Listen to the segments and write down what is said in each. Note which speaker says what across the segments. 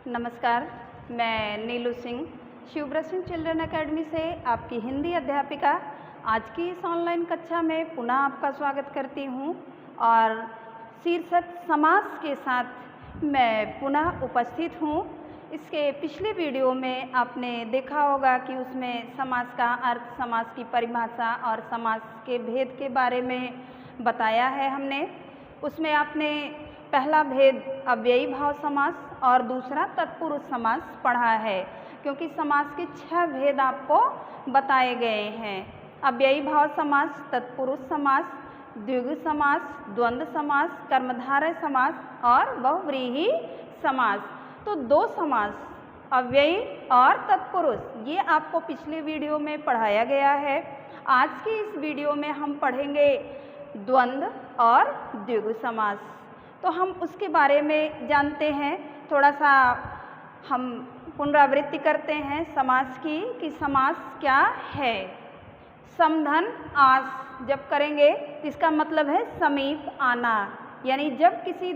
Speaker 1: नमस्कार, मैं नीलू Singh शिवब्रसन children academy से आपकी हिंदी अध्यापिका आज की इस ऑनलाइन कक्षा में पुनः आपका स्वागत करती हूँ और शीर्षक समास के साथ मैं पुनः उपस्थित हूँ। इसके पिछले वीडियो में आपने देखा होगा कि उसमें समास का अर्थ, समास की परिभाषा और समास के भेद के बारे में बताया है हमने। उसमें आपने पहला भेद अव्ययी भाव समास और दूसरा तत्पुरुष समास पढ़ा है, क्योंकि समास के 6 भेद आपको बताए गए हैं। अव्ययी भाव समास, तत्पुरुष समास, द्विगु समास, द्वंद्व समास, कर्मधारय समास और बहुव्रीहि समास। तो 2 समास अव्ययी और तत्पुरुष ये आपको पिछले वीडियो में पढ़ाया गया है। आज की इस वीडियो में हम पढ़ेंगे द्वंद्व और द्विगु समास। तो हम उसके बारे में जानते हैं, थोड़ा सा हम पुनरावृत्ति करते हैं समास की कि समास क्या है। समधन आस जब करेंगे तो इसका मतलब है समीप आना, यानी जब किसी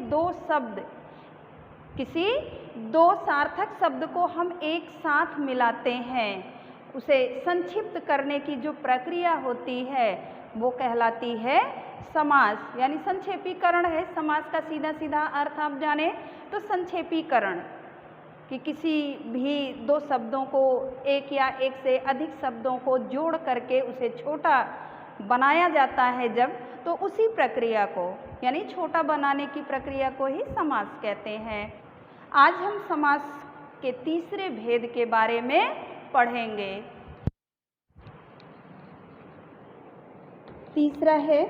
Speaker 1: 2 सार्थक शब्द को हम एक साथ मिलाते हैं, उसे संक्षिप्त करने की जो प्रक्रिया होती है वो कहलाती है समास, यानी संक्षेपीकरण है। समास का सीधा सीधा अर्थ आप जाने तो संक्षेपीकरण, कि किसी भी 2 शब्दों को एक या एक से अधिक शब्दों को जोड़ करके उसे छोटा बनाया जाता है जब, तो उसी प्रक्रिया को यानी छोटा बनाने की प्रक्रिया को ही समास कहते हैं। आज हम समास के तीसरे भेद के बारे में पढ़ेंगे। तीसरा है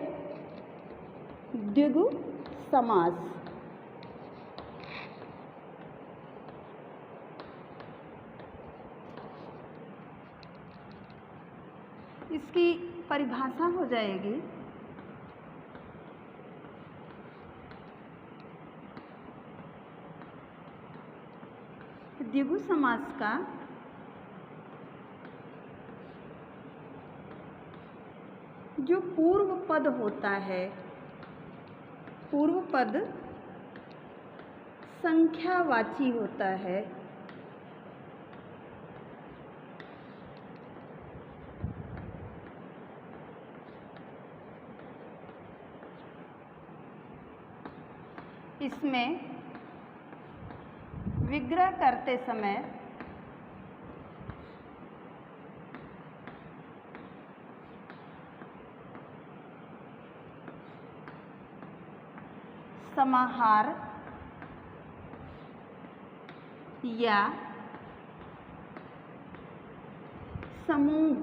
Speaker 1: द्विगु समास। इसकी परिभाषा हो जाएगी द्विगु समास का जो पूर्व पद होता है, पूर्व पद संख्यावाची होता है। इसमें विग्रह करते समय समाहार या समूह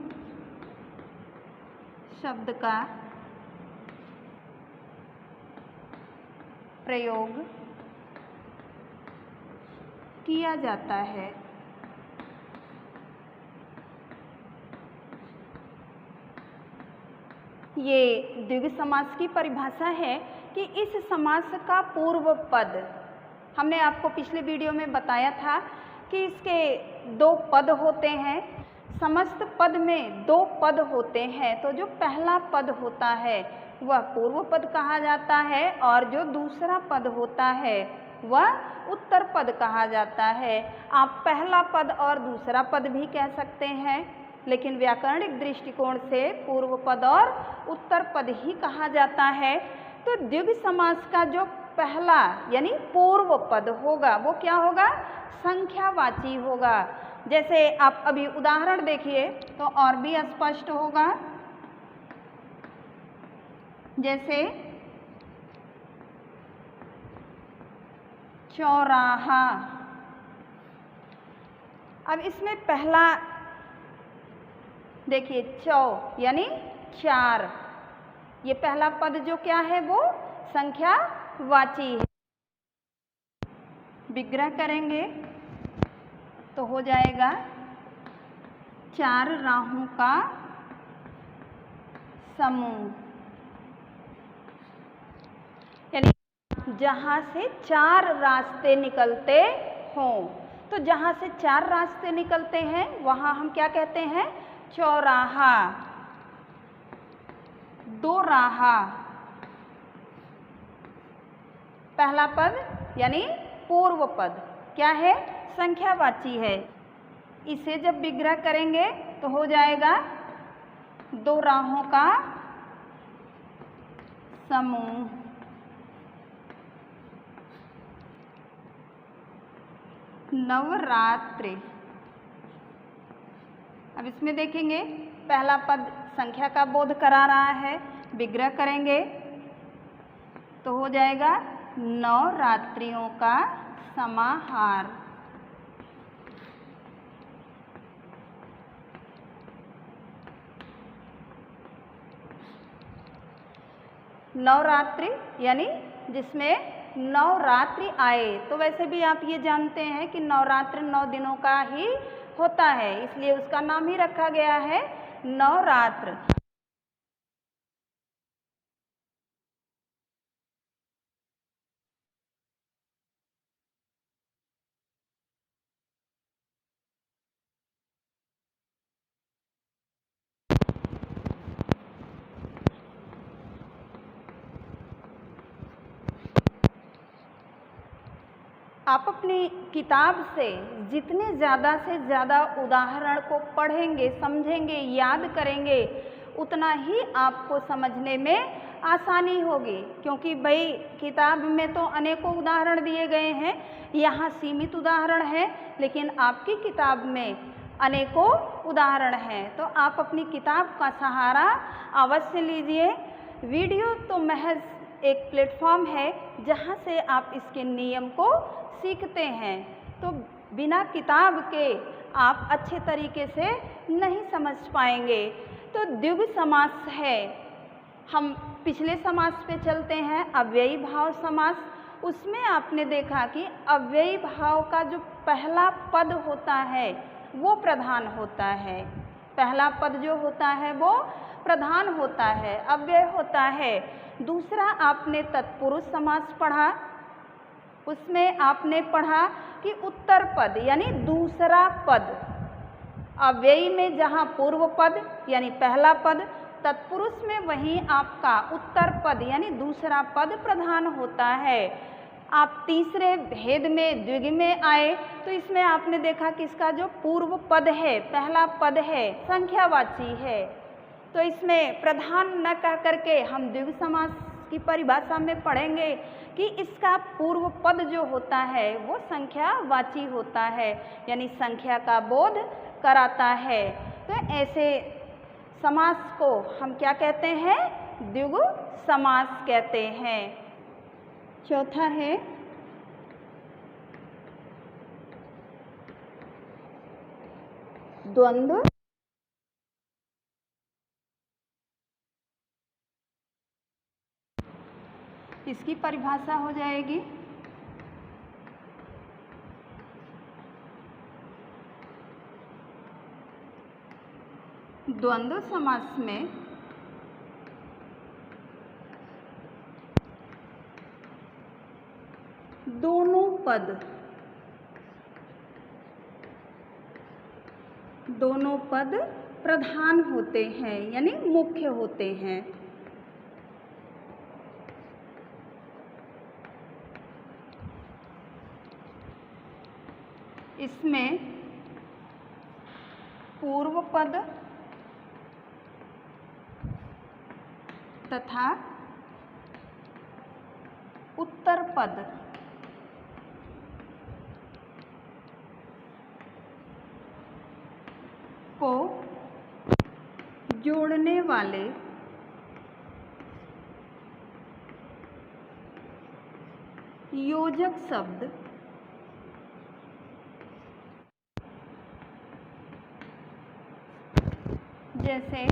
Speaker 1: शब्द का प्रयोग किया जाता है। ये द्विगु समास की परिभाषा है कि इस समास का पूर्व पद, हमने आपको पिछले वीडियो में बताया था कि इसके 2 पद होते हैं। समस्त पद में 2 पद होते हैं, तो जो पहला पद होता है वह पूर्व पद कहा जाता है और जो दूसरा पद होता है वह उत्तर पद कहा जाता है। आप पहला पद और दूसरा पद भी कह सकते हैं, लेकिन व्याकरणिक दृष्टिकोण से पूर्व पद और उत्तर पद ही कहा जाता है। तो द्विगु समास का जो पहला यानी पूर्व पद होगा वो क्या होगा? संख्यावाची होगा। जैसे आप अभी उदाहरण देखिए तो और भी स्पष्ट होगा। जैसे चौराहा। अब इसमें पहला देखिए चौ यानी 4, ये पहला पद जो क्या है वो संख्यावाची है। विग्रह करेंगे तो हो जाएगा 4 राहों का समूह, यानी जहाँ से 4 रास्ते निकलते हों। तो जहाँ से 4 रास्ते निकलते हैं वहाँ हम क्या कहते हैं? चौराहा। 2 राहा, पहला पद यानी पूर्व पद क्या है? संख्यावाची है। इसे जब विग्रह करेंगे तो हो जाएगा दो राहों का समूह। नवरात्रि। अब इसमें देखेंगे पहला पद संख्या का बोध करा रहा है, विग्रह करेंगे तो हो जाएगा नवरात्रियों का समाहार। नवरात्रि यानी जिसमें नवरात्रि आए, तो वैसे भी आप ये जानते हैं कि नवरात्रि 9 दिनों का ही होता है, इसलिए उसका नाम ही रखा गया है नवरात्र। आप अपनी किताब से जितने ज़्यादा से ज़्यादा उदाहरण को पढ़ेंगे, समझेंगे, याद करेंगे, उतना ही आपको समझने में आसानी होगी, क्योंकि भाई किताब में तो अनेकों उदाहरण दिए गए हैं, यहाँ सीमित उदाहरण है, लेकिन आपकी किताब में अनेकों उदाहरण हैं। तो आप अपनी किताब का सहारा अवश्य लीजिए। वीडियो तो महज एक प्लेटफॉर्म है जहाँ से आप इसके नियम को सीखते हैं, तो बिना किताब के आप अच्छे तरीके से नहीं समझ पाएंगे। तो द्विगु समास है, हम पिछले समास पे चलते हैं, अव्ययी भाव समास। उसमें आपने देखा कि अव्ययी भाव का जो पहला पद होता है वो प्रधान होता है। पहला पद जो होता है वो प्रधान होता है, अव्यय होता है। दूसरा आपने तत्पुरुष समास पढ़ा, उसमें आपने पढ़ा कि उत्तर पद यानी दूसरा पद, अव्ययी में जहाँ पूर्व पद यानी पहला पद, तत्पुरुष में वहीं आपका उत्तर पद यानी दूसरा पद प्रधान होता है। आप तीसरे भेद में द्विग में आए तो इसमें आपने देखा कि इसका जो पूर्व पद है, पहला पद है, संख्यावाची है, तो इसमें प्रधान न कह करके हम द्विगु समास की परिभाषा में पढ़ेंगे कि इसका पूर्व पद जो होता है वो संख्यावाची होता है, यानी संख्या का बोध कराता है। तो ऐसे समास को हम क्या कहते हैं? द्विगु समास कहते हैं। चौथा है द्वंद्व। इसकी परिभाषा हो जाएगी द्वंद्व समास में दोनों पद प्रधान होते हैं यानी मुख्य होते हैं। इसमें पूर्व पद तथा उत्तर पद को जोड़ने वाले योजक शब्द जैसे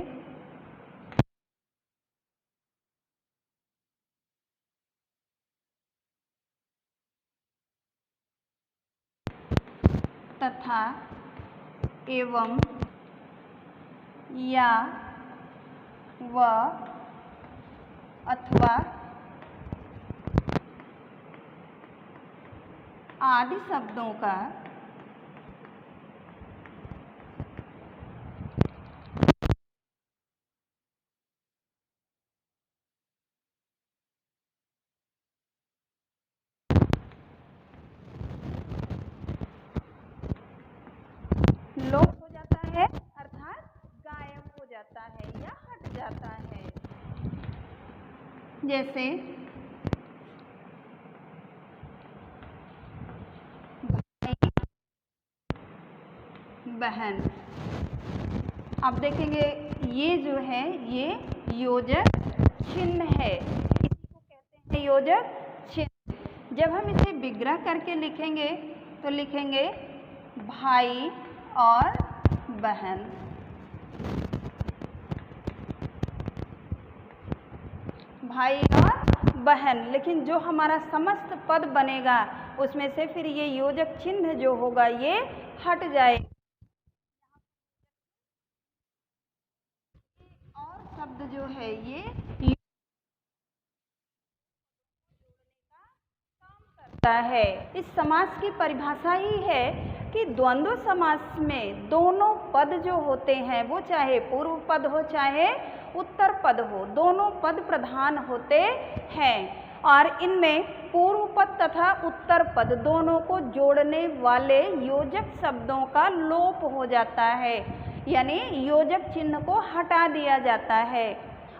Speaker 1: तथा, एवं, या, व, अथवा आदि शब्दों का जैसे भाई बहन। आप देखेंगे ये जो है ये योजक चिन्ह है, इसी को कहते हैं योजक चिन्ह। जब हम इसे विग्रह करके लिखेंगे तो लिखेंगे भाई और बहन। भाई और बहन, लेकिन जो हमारा समस्त पद बनेगा उसमें से फिर ये योजक चिन्ह जो होगा ये हट जाएगा और शब्द जो है ये है। इस समास की परिभाषा ही है कि द्वंद्व समास में दोनों पद जो होते हैं वो चाहे पूर्व पद हो चाहे उत्तर पद हो, दोनों पद प्रधान होते हैं और इनमें पूर्व पद तथा उत्तर पद दोनों को जोड़ने वाले योजक शब्दों का लोप हो जाता है, यानी योजक चिन्ह को हटा दिया जाता है।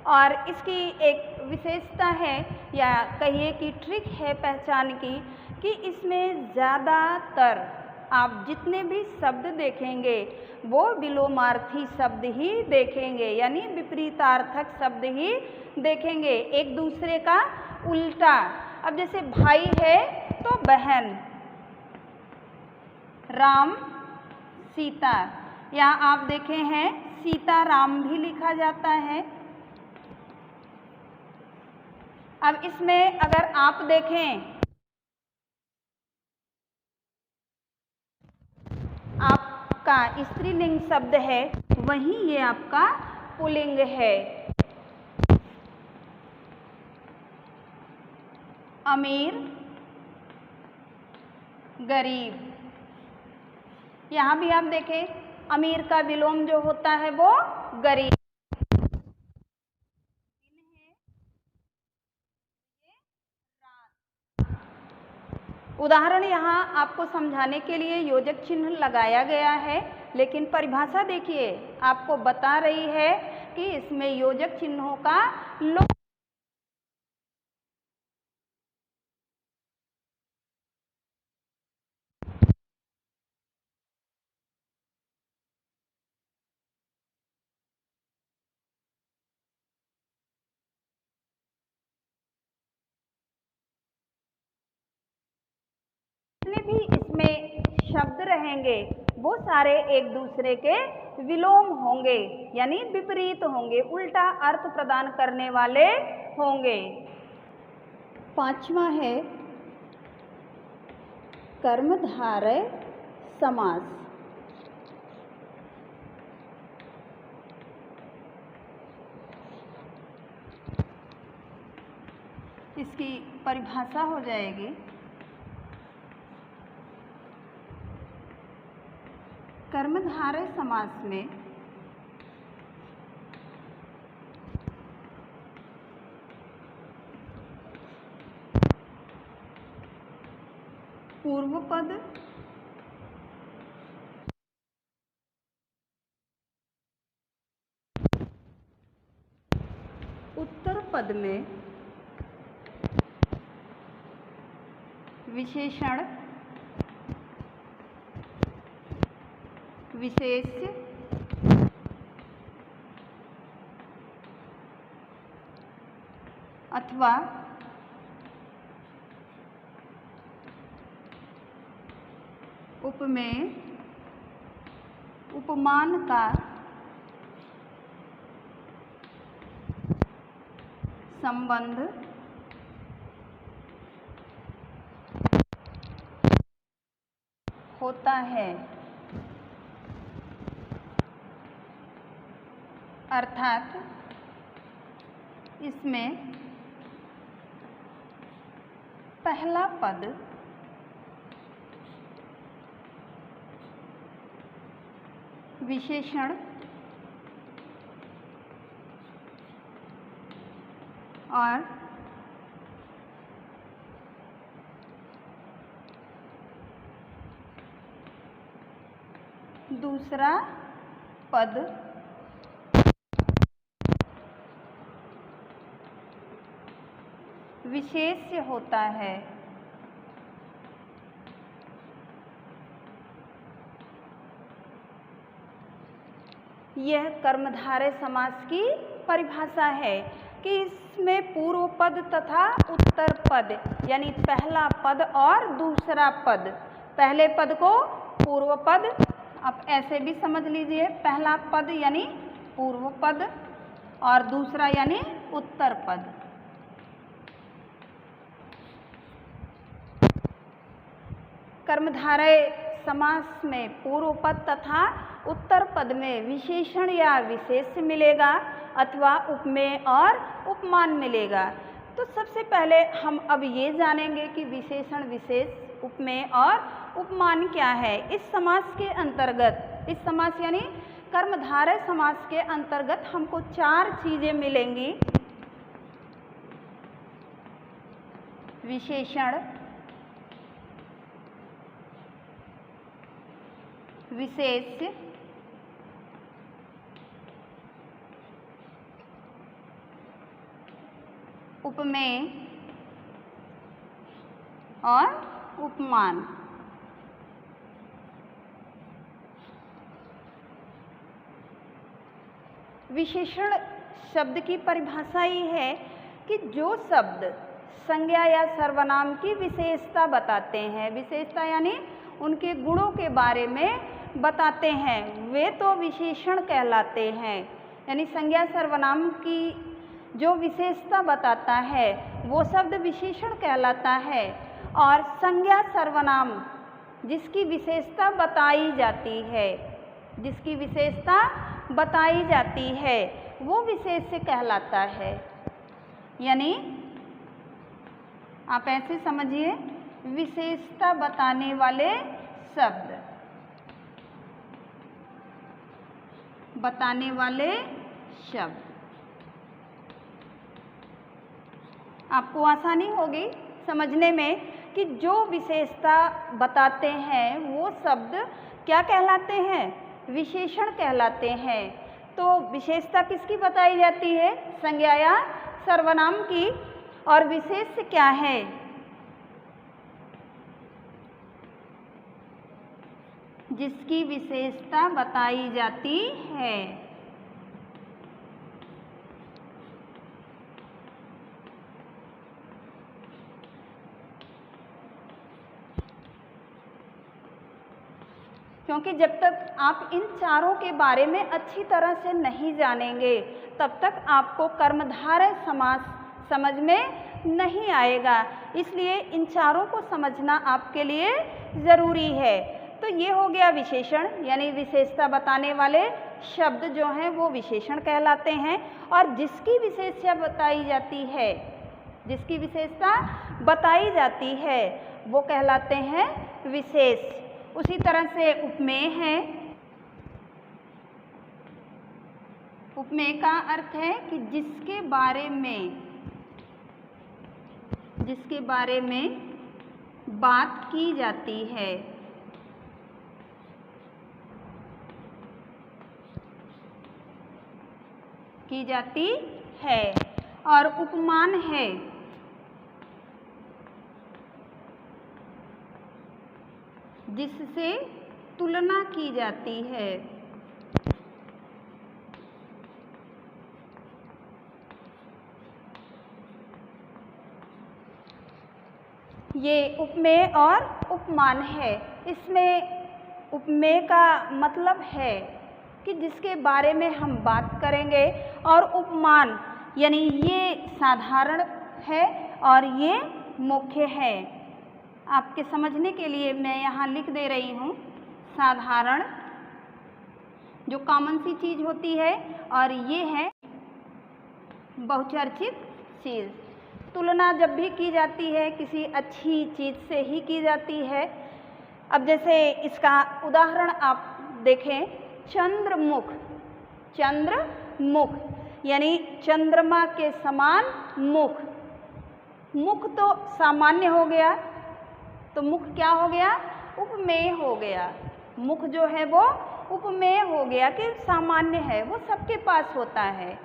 Speaker 1: और इसकी एक विशेषता है या कहिए कि ट्रिक है पहचान की कि इसमें ज़्यादातर आप जितने भी शब्द देखेंगे वो विलोमार्थी शब्द ही देखेंगे, यानी विपरीतार्थक शब्द ही देखेंगे, एक दूसरे का उल्टा। अब जैसे भाई है तो बहन, राम सीता, यहाँ आप देखे हैं सीता राम भी लिखा जाता है। अब इसमें अगर आप देखें आपका स्त्रीलिंग शब्द है वहीं ये आपका पुल्लिंग है। अमीर गरीब, यहाँ भी आप देखें अमीर का विलोम जो होता है वो गरीब। उदाहरण यहाँ आपको समझाने के लिए योजक चिन्ह लगाया गया है, लेकिन परिभाषा देखिए आपको बता रही है कि इसमें योजक चिन्हों का लोप भी इसमें शब्द रहेंगे वो सारे एक दूसरे के विलोम होंगे, यानी विपरीत होंगे, उल्टा अर्थ प्रदान करने वाले होंगे। पांचवा है कर्मधारय समास। इसकी परिभाषा हो जाएगी कर्मधारय समास में पूर्व पद उत्तर पद में विशेषण विशेष्य अथवा उपमेय उपमान का संबंध होता है, अर्थात इसमें पहला पद विशेषण और दूसरा पद विशेष्य होता है। यह कर्मधारय समास की परिभाषा है कि इसमें पूर्व पद तथा उत्तर पद यानी पहला पद और दूसरा पद, पहले पद को पूर्व पद, आप ऐसे भी समझ लीजिए, पहला पद यानी पूर्व पद और दूसरा यानी उत्तर पद। कर्मधारय समास में पूर्व पद तथा उत्तर पद में विशेषण या विशेष्य मिलेगा अथवा उपमेय और उपमान मिलेगा। तो सबसे पहले हम अब ये जानेंगे कि विशेषण, विशेष, उपमेय और उपमान क्या है। इस समास के अंतर्गत, इस समास यानी कर्मधारय समास के अंतर्गत हमको 4 चीजें मिलेंगी। विशेषण, विशेष्य, उपमेय और उपमान। विशेषण शब्द की परिभाषा ही है कि जो शब्द संज्ञा या सर्वनाम की विशेषता बताते हैं, विशेषता यानी उनके गुणों के बारे में बताते हैं, वे तो विशेषण कहलाते हैं। यानी संज्ञा सर्वनाम की जो विशेषता बताता है वो शब्द विशेषण कहलाता है। और संज्ञा सर्वनाम जिसकी विशेषता बताई जाती है, जिसकी विशेषता बताई जाती है वो विशेष्य कहलाता है। यानी आप ऐसे समझिए, विशेषता बताने वाले शब्द, बताने वाले शब्द। आपको आसानी होगी समझने में कि जो विशेषता बताते हैं वो शब्द क्या कहलाते हैं, विशेषण कहलाते हैं। तो विशेषता किसकी बताई जाती है, संज्ञा या सर्वनाम की, और विशेष्य क्या है, जिसकी विशेषता बताई जाती है। क्योंकि जब तक आप इन चारों के बारे में अच्छी तरह से नहीं जानेंगे तब तक आपको कर्मधारय समास समझ में नहीं आएगा। इसलिए इन चारों को समझना आपके लिए ज़रूरी है। तो ये हो गया विशेषण, यानी विशेषता बताने वाले शब्द जो हैं वो विशेषण कहलाते हैं। और जिसकी विशेषता बताई जाती है, जिसकी विशेषता बताई जाती है वो कहलाते हैं विशेष। उसी तरह से उपमेय है। उपमेय का अर्थ है कि जिसके बारे में बात की जाती है, की जाती है। और उपमान है, जिससे तुलना की जाती है। ये उपमेय और उपमान है। इसमें उपमेय का मतलब है कि जिसके बारे में हम बात करेंगे, और उपमान यानी ये साधारण है और ये मुख्य है। आपके समझने के लिए मैं यहाँ लिख दे रही हूँ, साधारण जो कॉमन सी चीज़ होती है, और ये है बहुचर्चित चीज़। तुलना जब भी की जाती है किसी अच्छी चीज़ से ही की जाती है। अब जैसे इसका उदाहरण आप देखें, चंद्रमुख, चंद्रमुख यानी चंद्रमा के समान मुख। मुख तो सामान्य हो गया, तो मुख क्या हो गया, उपमेय हो गया। मुख जो है वो उपमेय हो गया कि सामान्य है, वो सबके पास होता है।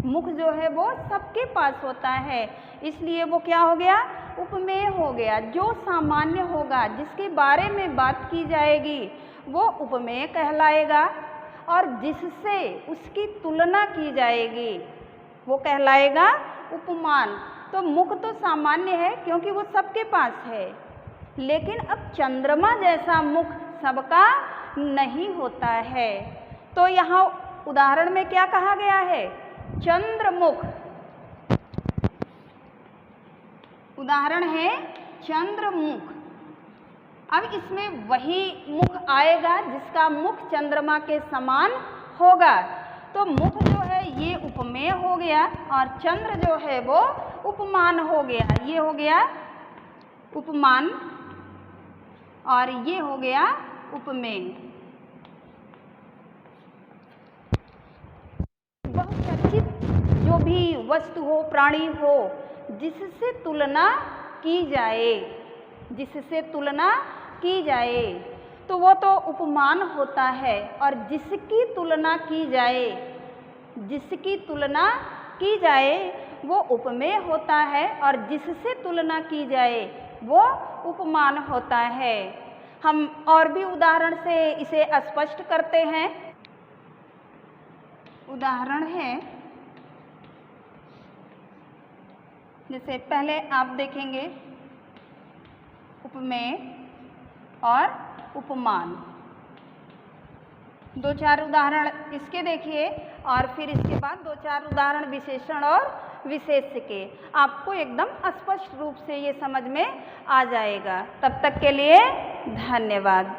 Speaker 1: मुख जो है वो सबके पास होता है, इसलिए वो क्या हो गया, उपमेय हो गया। जो सामान्य होगा, जिसके बारे में बात की जाएगी, वो उपमेय कहलाएगा, और जिससे उसकी तुलना की जाएगी वो कहलाएगा उपमान। तो मुख तो सामान्य है क्योंकि वो सबके पास है, लेकिन अब चंद्रमा जैसा मुख सबका नहीं होता है। तो यहाँ उदाहरण में क्या कहा गया है, चंद्रमुख। उदाहरण है चंद्रमुख। अब इसमें वही मुख आएगा जिसका मुख चंद्रमा के समान होगा। तो मुख जो है ये उपमेय हो गया और चंद्र जो है वो उपमान हो गया। ये हो गया उपमान और ये हो गया उपमेय। बहुचर्चित जो भी वस्तु हो, प्राणी हो, जिससे तुलना की जाए, जिससे तुलना की जाए तो वो तो उपमान होता है, और जिसकी तुलना की जाए, जिसकी तुलना की जाए वो उपमेय होता है, और जिससे तुलना की जाए वो उपमान होता है। हम और भी उदाहरण से इसे स्पष्ट करते हैं। उदाहरण है, जैसे पहले आप देखेंगे उपमेय और उपमान। 2-4 उदाहरण इसके देखिए और फिर इसके बाद 2-4 उदाहरण विशेषण और विशेष के। आपको एकदम स्पष्ट रूप से ये समझ में आ जाएगा। तब तक के लिए धन्यवाद।